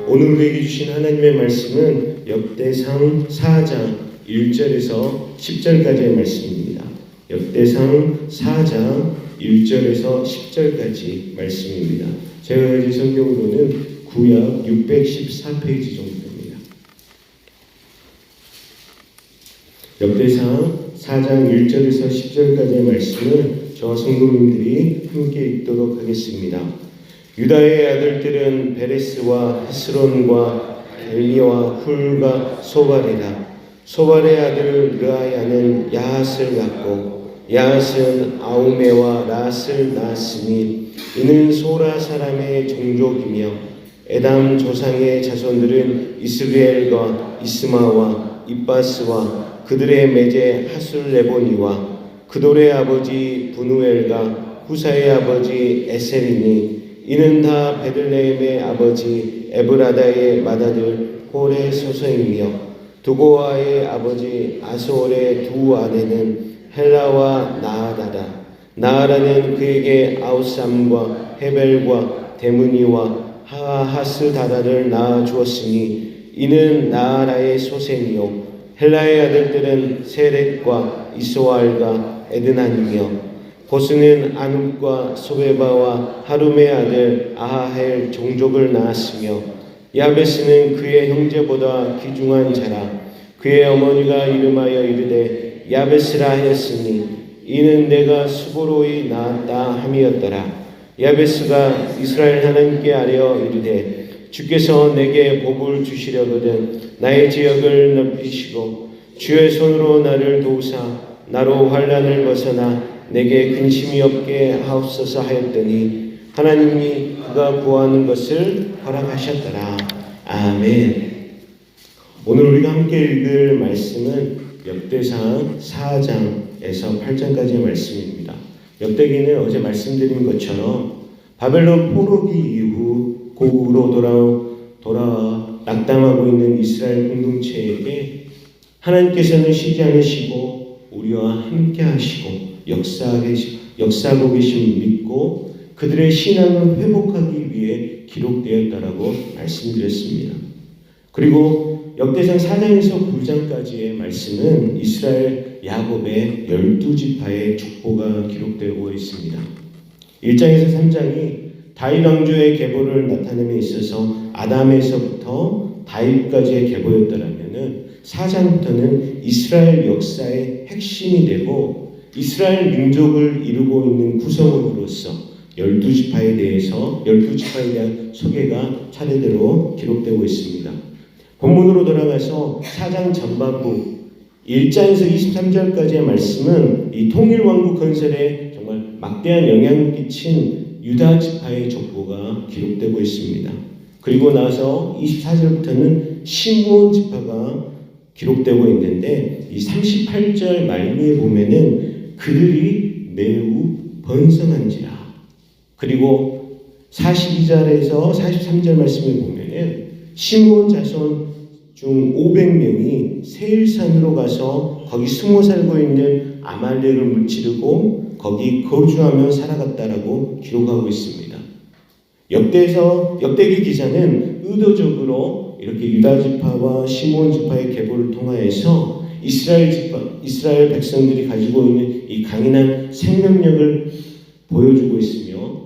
오늘 우리에게 주신 하나님의 말씀은 역대상 4장 1절에서 10절까지의 말씀입니다. 역대상 4장 1절에서 10절까지 말씀입니다. 제가 가진 성경으로는 구약 614페이지 정도 됩니다. 역대상 4장 1절에서 10절까지의 말씀을 저와 성도님들이 함께 읽도록 하겠습니다. 유다의 아들들은 베레스와 헤스론과 델미와 훌과 소발이라. 소발의 아들 르아야는 야핫을 낳고 야핫은 아우메와 랏을 낳았으니 이는 소라 사람의 종족이며 에담 조상의 자손들은 이스라엘과 이스마와 입바스와 그들의 매제 하술레보니와 그돌의 아버지 분우엘과 후사의 아버지 에셀이니 이는 다 베들레헴의 아버지 에브라다의 맏아들 홀의 소생이며 두고아의 아버지 아소올의 두 아내는 헬라와 나아라다. 나아라는 그에게 아우삼과 헤벨과 데므니와 하하스다라를 낳아 주었으니 이는 나아라의 소생이요 헬라의 아들들은 세렛과 이소알과 에드난이며 보스는 아눕과 소베바와 하룸의 아들 아하헬 종족을 낳았으며 야베스는 그의 형제보다 귀중한 자라. 그의 어머니가 이름하여 이르되 야베스라 하였으니 이는 내가 수고로이 낳았다 함이었더라. 야베스가 이스라엘 하나님께 아뢰어 이르되 주께서 내게 복을 주시려거든 나의 지역을 넓히시고 주의 손으로 나를 도우사 나로 환난을 벗어나 내게 근심이 없게 하옵소서 하였더니 하나님이 그가 구하는 것을 허락하셨더라. 아멘. 오늘 우리가 함께 읽을 말씀은 역대상 4장에서 8장까지의 말씀입니다. 역대기는 어제 말씀드린 것처럼 바벨론 포로기 이후 고국으로 돌아와 낙담하고 있는 이스라엘 공동체에게 하나님께서는 쉬지 않으시고 우리와 함께 하시고 역사하고 계심을 믿고 그들의 신앙을 회복하기 위해 기록되었다라고 말씀드렸습니다. 그리고 역대상 4장에서 9장까지의 말씀은 이스라엘 야곱의 12지파의 족보가 기록되고 있습니다. 1장에서 3장이 다윗 왕조의 계보를 나타냄에 있어서 아담에서부터 다윗까지의 계보였다라면은 4장부터는 이스라엘 역사의 핵심이 되고 이스라엘 민족을 이루고 있는 구성원으로서 12지파에 대한 소개가 차례대로 기록되고 있습니다. 본문으로 돌아가서 4장 전반부 1장에서 23절까지의 말씀은 이 통일왕국 건설에 정말 막대한 영향을 끼친 유다 지파의 족보가 기록되고 있습니다. 그리고 나서 24절부터는 시므온 지파가 기록되고 있는데 이 38절 말미에 보면은 그들이 매우 번성한지라. 그리고 42절에서 43절 말씀에 보면은 시므온 자손 중 500명이 세일산으로 가서 거기 숨어 살고 있는 아말렉을 무찌르고 거기 거주하며 살아갔다라고 기록하고 있습니다. 역대기 기자는 의도적으로 이렇게 유다 지파와 시므온 지파의 계보를 통하여서 이스라엘 백성들이 가지고 있는 이 강인한 생명력을 보여주고 있으며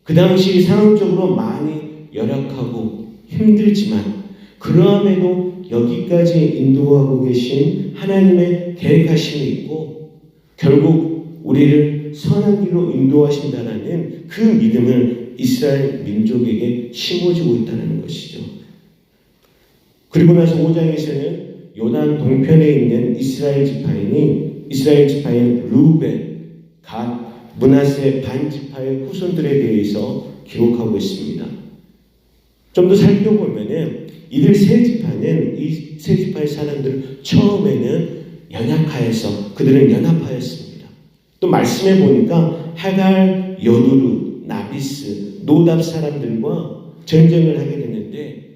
그 당시 상황적으로 많이 열악하고 힘들지만 그러함에도 여기까지 인도하고 계신 하나님의 계획하심이 있고 결국 우리를 선한 길로 인도하신다는 그 믿음을 이스라엘 민족에게 심어주고 있다는 것이죠. 그리고 나서 5장에서는 요단 동편에 있는 이스라엘 지파인 루벤, 갓, 므낫세 반지파의 후손들에 대해서 기록하고 있습니다. 좀 더 살펴보면은 이들 세 지파는 이 세 지파의 사람들은 처음에는 그들은 연합하였습니다. 또 말씀해 보니까 하갈, 여두루, 나비스, 노답 사람들과 전쟁을 하게 되는데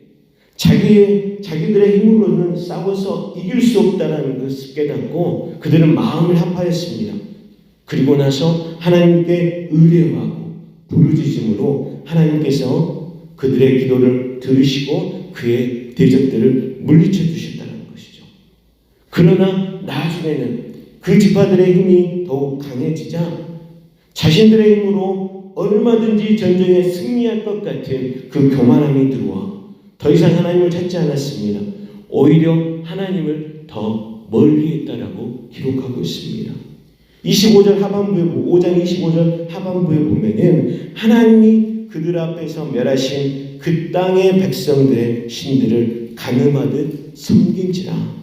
자기들의 힘으로는 싸워서 이길 수 없다는 것을 깨닫고 그들은 마음을 합하였습니다. 그리고 나서 하나님께 의뢰하고 부르짖음으로 하나님께서 그들의 기도를 들으시고 그의 대적들을 물리쳐 주셨다는 것이죠. 그러나 나중에는 그 지파들의 힘이 더욱 강해지자 자신들의 힘으로 얼마든지 전쟁에 승리할 것 같은 그 교만함이 들어와 더 이상 하나님을 찾지 않았습니다. 오히려 하나님을 더 멀리했다라고 기록하고 있습니다. 25절 하반부에 5장 25절 하반부에 보면은 하나님이 그들 앞에서 멸하신 그 땅의 백성들의 신들을 가늠하듯 섬긴지라.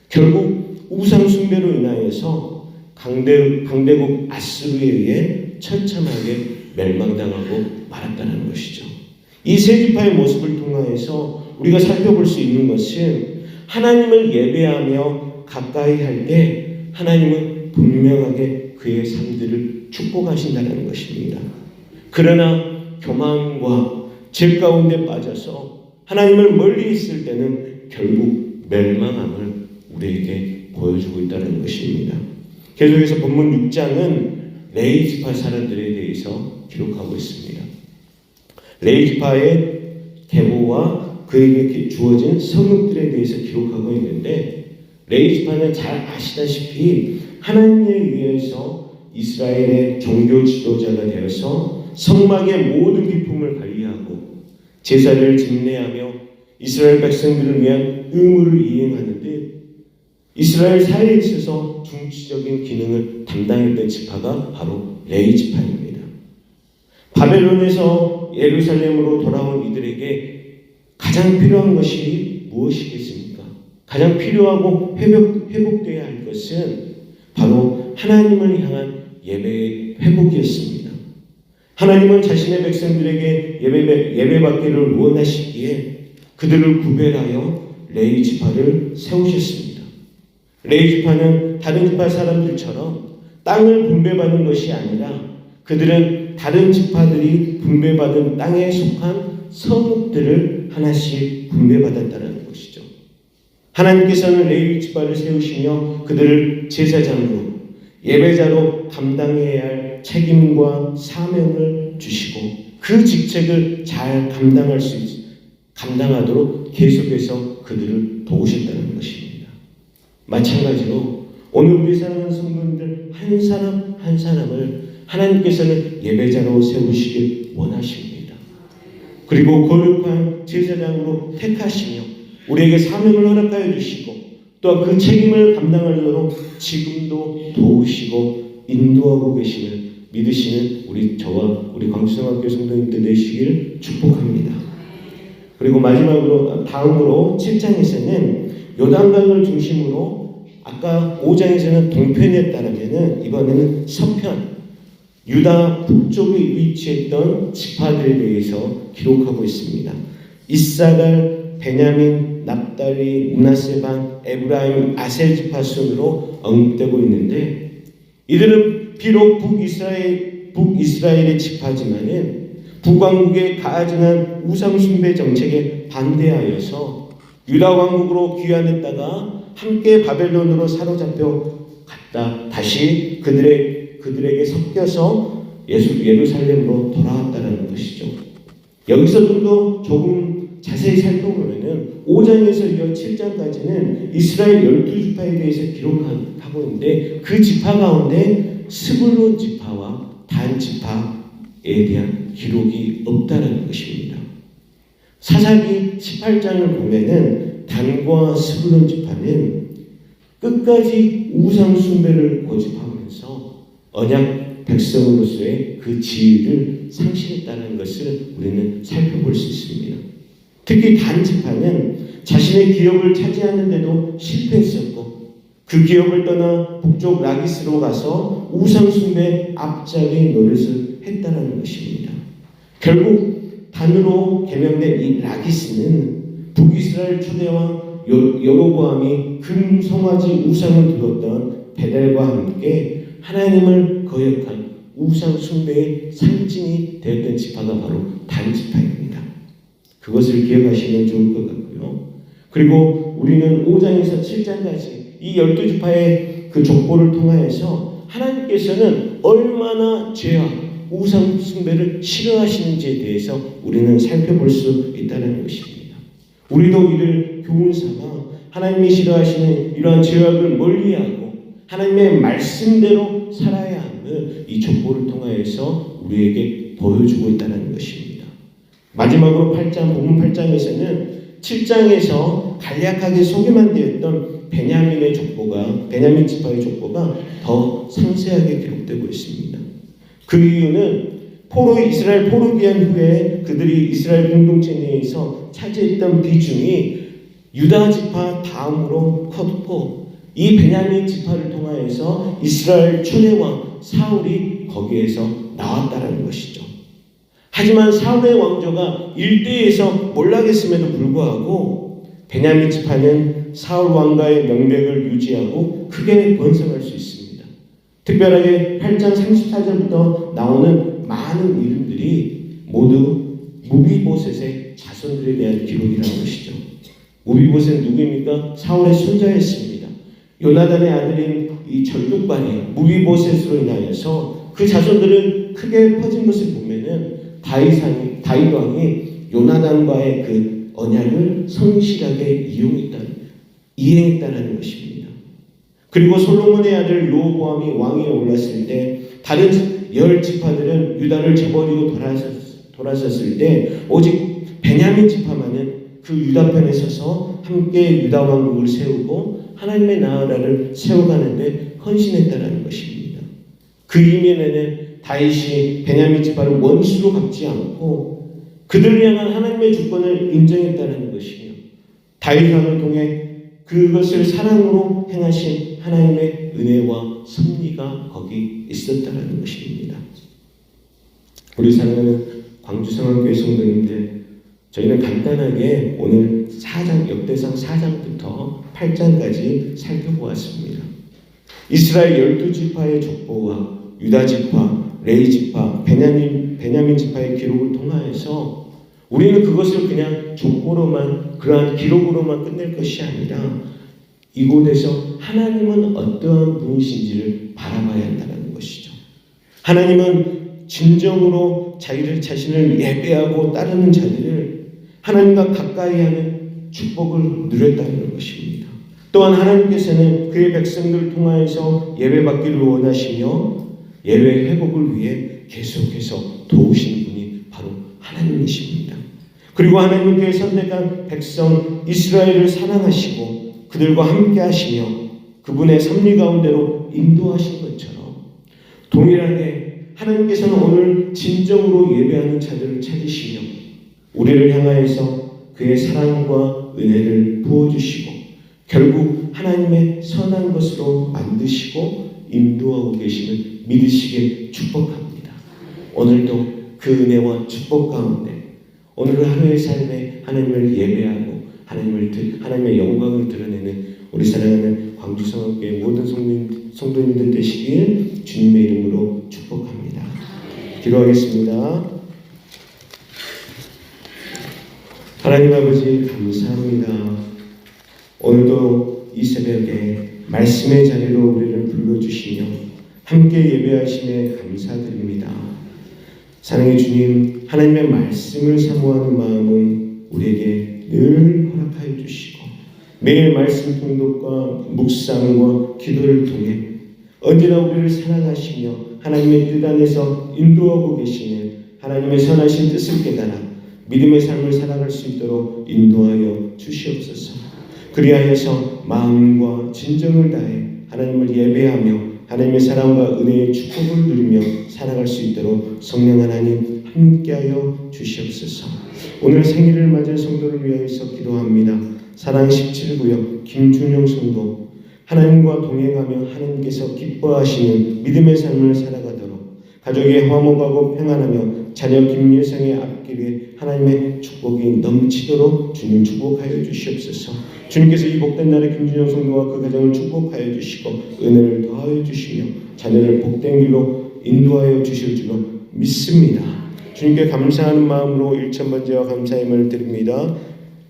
결국 우상 숭배로 인하여서 강대국 아수르에 의해 처참하게 멸망당하고 말았다는 것이죠. 이 세 지파의 모습을 통하여서 우리가 살펴볼 수 있는 것은 하나님을 예배하며 가까이 할 때 하나님은 분명하게 그의 삶들을 축복하신다는 것입니다. 그러나 교만과 죄 가운데 빠져서 하나님을 멀리 있을 때는 결국 멸망함을 우리에게 보여주고 있다는 것입니다. 계속해서 본문 6장은 레위 지파 사람들에 대해서 기록하고 있습니다. 레위 지파의 계보와 그에게 주어진 성읍들에 대해서 기록하고 있는데, 레위 지파는 잘 아시다시피 하나님에 의해서 이스라엘의 종교 지도자가 되어서 성막의 모든 기품을 관리하고 제사를 집례하며 이스라엘 백성들을 위한 의무를 이행하는 듯 이스라엘 사회에 있어서 중추적인 기능을 담당했던 지파가 바로 레위 지파입니다. 바벨론에서 예루살렘으로 돌아온 이들에게 가장 필요한 것이 무엇이겠습니까? 가장 필요하고 회복되어야 할 것은 바로 하나님을 향한 예배의 회복이었습니다. 하나님은 자신의 백성들에게 예배받기를 원하시기에 그들을 구별하여 레위 지파를 세우셨습니다. 레위 지파는 다른 지파 사람들처럼 땅을 분배받은 것이 아니라 그들은 다른 지파들이 분배받은 땅에 속한 성읍들을 하나씩 분배받았다는 것이죠. 하나님께서는 레위 지파를 세우시며 그들을 제사장으로 예배자로 감당해야 할 책임과 사명을 주시고 그 직책을 잘 감당하도록 계속해서 그들을 도우셨다는 것입니다. 마찬가지로 오늘 우리 사랑하는 성도님들 한 사람 한 사람을 하나님께서는 예배자로 세우시길 원하십니다. 그리고 거룩한 제사장으로 택하시며 우리에게 사명을 허락하여 주시고 또한 그 책임을 감당하도록 지금도 도우시고 인도하고 계시는 믿으시는 저와 우리 광주성학교 성도님들 되시길 축복합니다. 그리고 마지막으로 다음으로 7장에서는 요단강을 중심으로 아까 5장에서는 동편이었다면 이번에는 서편 유다 북쪽에 위치했던 지파들에 대해서 기록하고 있습니다. 이사갈, 베냐민, 납달리, 므낫세반, 에브라임, 아셀 지파 순으로 언급되고 있는데 이들은 비록 북이스라엘의 지파지만은 북왕국의 가증한 우상숭배 정책에 반대하여서 유다 왕국으로 귀환했다가 함께 바벨론으로 사로잡혀 갔다 다시 그들에게 섞여서 예루살렘으로 돌아왔다는 것이죠. 여기서 좀 더 조금 자세히 살펴보면은 5장에서 이어 7장까지는 이스라엘 12지파에 대해서 기록하고 있는데 그 지파 가운데 스불론 지파와 단 지파에 대한 기록이 없다는 것입니다. 사사기 18장을 보면은 단과 스불론 지파는 끝까지 우상 숭배를 고집하면서 언약 백성으로서의 그 지위를 상실했다는 것을 우리는 살펴볼 수 있습니다. 특히 단 지파는 자신의 기업을 차지하는데도 실패했었고 그 기업을 떠나 북쪽 라기스로 가서 우상 숭배 앞자리 노릇을 했다는 것입니다. 결국 단으로 개명된 이 라기스는 북이스라엘 초대왕 여로보암이 금송아지 우상을 두었던 베델과 함께 하나님을 거역한 우상 숭배의 상징이 되었던 지파가 바로 단 지파입니다. 그것을 기억하시면 좋을 것 같고요. 그리고 우리는 5장에서 7장까지 이 12지파의 그 족보를 통하여서 하나님께서는 얼마나 죄와 우상 숭배를 싫어하시는지에 대해서 우리는 살펴볼 수 있다는 것입니다. 우리도 이를 교훈 삼아 하나님이 싫어하시는 이러한 죄악을 멀리하고 하나님의 말씀대로 살아야 함을 이 족보를 통하여서 우리에게 보여주고 있다는 것입니다. 마지막으로 본문 8장에서는 7장에서 간략하게 소개만 되었던 베냐민 지파의 족보가 더 상세하게 기록되고 있습니다. 그 이유는 이스라엘 포로 귀환 후에 그들이 이스라엘 공동체 내에서 차지했던 비중이 유다 지파 다음으로 컸고 이 베냐민 지파를 통하여서 이스라엘 초대왕 사울이 거기에서 나왔다라는 것이죠. 하지만 사울의 왕조가 일대에서 몰락했음에도 불구하고 베냐민 지파는 사울 왕가의 명맥을 유지하고 크게 번성할 수 있습니다. 특별하게 8장 34절부터 나오는 많은 이름들이 모두 무비보셋의 자손들에 대한 기록이라는 것이죠. 무비보셋은 누구입니까? 사울의 손자였습니다. 요나단의 아들인 이 절뚝발이 무비보셋으로 인하여서 그 자손들은 크게 퍼진 것을 보면은 다윗 왕이 요나단과의 그 언약을 성실하게 이행했다는 것입니다. 그리고 솔로몬의 아들 로보암이 왕위에 올랐을 때 다른 10지파들은 유다를 저버리고 돌아섰을 때 오직 베냐민 지파만은 그 유다 편에 서서 함께 유다 왕국을 세우고 하나님의 나라를 세워가는 데 헌신했다는 것입니다. 그 이면에는 다윗이 베냐민 지파를 원수로 갚지 않고 그들을 향한 하나님의 주권을 인정했다는 것이며 다윗 왕을 통해 그것을 사랑으로 행하신 하나님의 은혜와 섭리가 거기 있었다는 것입니다. 우리 사랑하는 광주성안교회 성도님들, 저희는 간단하게 오늘 역대상 4장부터 8장까지 살펴보았습니다. 이스라엘 12지파의 족보와 유다지파, 레위지파, 베냐민 지파의 기록을 통하여서 우리는 그것을 그냥 족보로만 그러한 기록으로만 끝낼 것이 아니라 이곳에서 하나님은 어떠한 분이신지를 바라봐야 한다는 것이죠. 하나님은 진정으로 자신을 예배하고 따르는 자들을 하나님과 가까이 하는 축복을 누렸다는 것입니다. 또한 하나님께서는 그의 백성들을 통하여서 예배받기를 원하시며 예배 회복을 위해 계속해서 도우시는 분이 바로 하나님이십니다. 그리고 하나님은 그의 선택한 백성 이스라엘을 사랑하시고 그들과 함께 하시며 그분의 섭리 가운데로 인도하신 것처럼 동일하게 하나님께서는 오늘 진정으로 예배하는 자들을 찾으시며 우리를 향하여서 그의 사랑과 은혜를 부어주시고 결국 하나님의 선한 것으로 만드시고 인도하고 계심을 믿으시길 축복합니다. 오늘도 그 은혜와 축복 가운데 오늘 하루의 삶에 하나님을 예배하고 하나님의 영광을 드러내는 우리 사랑하는 광주성악교회 모든 성도님들 되시길 주님의 이름으로 축복합니다. 기도하겠습니다. 하나님 아버지 감사합니다. 오늘도 이 새벽에 말씀의 자리로 우리를 불러주시며 함께 예배하심에 감사드립니다. 사랑의 주님, 하나님의 말씀을 사모하는 마음을 우리에게 늘 허락하여 주시고 매일 말씀 통독과 묵상과 기도를 통해 언제나 우리를 사랑하시며 하나님의 뜻 안에서 인도하고 계시는 하나님의 선하신 뜻을 깨달아 믿음의 삶을 살아갈 수 있도록 인도하여 주시옵소서. 그리하여서 마음과 진정을 다해 하나님을 예배하며 하나님의 사랑과 은혜의 축복을 누리며 살아갈 수 있도록 성령 하나님 함께하여 주시옵소서. 오늘 생일을 맞은 성도를 위하여서 기도합니다. 사랑 17구역 김준영 성도, 하나님과 동행하며 하나님께서 기뻐하시는 믿음의 삶을 살아가도록 가족의 화목하고 평안하며 자녀 김예성의 앞길에 하나님의 축복이 넘치도록 주님 축복하여 주시옵소서. 주님께서 이 복된 날에 김준영 성도와 그 가정을 축복하여 주시고 은혜를 더하여 주시며 자녀를 복된 길로 인도하여 주실 줄로 믿습니다. 주님께 감사하는 마음으로 일천번제와 감사의 말을 드립니다.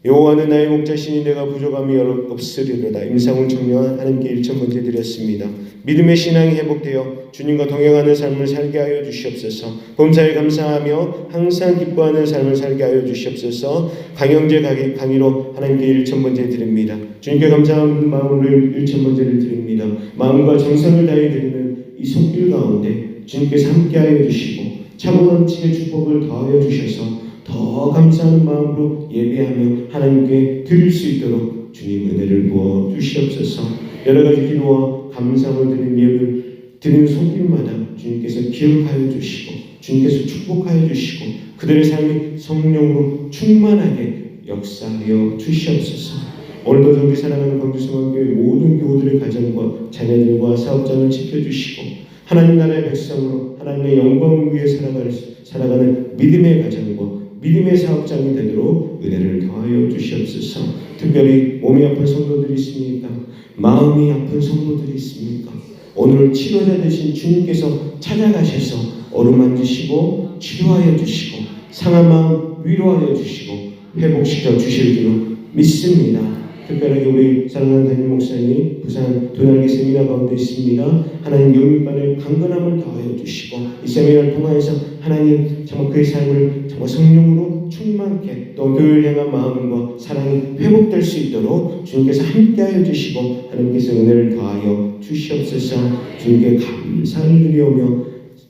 여호와는 나의 목자시니 내가 부족함이 없으리로다. 임상훈 청년 하나님께 1,000번째 드렸습니다. 믿음의 신앙이 회복되어 주님과 동행하는 삶을 살게 하여 주시옵소서. 범사에 감사하며 항상 기뻐하는 삶을 살게 하여 주시옵소서. 강영재 강의로 하나님께 1,000번째 드립니다. 주님께 감사하는 마음으로 1,000번째를 드립니다. 마음과 정성을 다해 드리는 이 손길 가운데 주님께서 함께하여 주시고 차고 넘치게 축복을 더하여 주셔서 더 감사하는 마음으로 예배하며 하나님께 드릴 수 있도록 주님 은혜를 부어 주시옵소서. 여러 가지 기도와 감사함을 드리는 예배를 드리는 손길마다 주님께서 기억하여 주시고 주님께서 축복하여 주시고 그들의 삶이 성령으로 충만하게 역사하여 주시옵소서. 오늘도 우리 사랑하는 광주성황교회 모든 교우들의 가정과 자녀들과 사업장을 지켜주시고 하나님 나라의 백성으로 하나님의 영광을 위해 살아가는 믿음의 가정과 믿음의 사업장이 되도록 은혜를 더하여 주시옵소서. 특별히 몸이 아픈 성도들이 있습니까? 마음이 아픈 성도들이 있습니까? 오늘 치료자 되신 주님께서 찾아가셔서 어루만지시고 치료하여 주시고 상한 마음 위로하여 주시고 회복시켜 주실 줄로 믿습니다. 특별하게 우리 사랑하는 담임 목사님 부산 도날개 세미나 가운데 있습니다. 하나님 영육간의 강건함을 더하여 주시고 이 세미나를 통하여서 하나님 정말 그의 삶을 정말 성령으로 충만케 또 교회를 향한 마음과 사랑이 회복될 수 있도록 주님께서 함께하여 주시고 하나님께서 은혜를 더하여 주시옵소서. 주님께 감사를 드리오며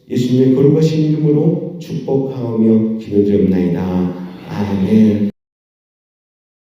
예수님의 거룩하신 이름으로 축복하오며 기도드리옵나이다. 아멘.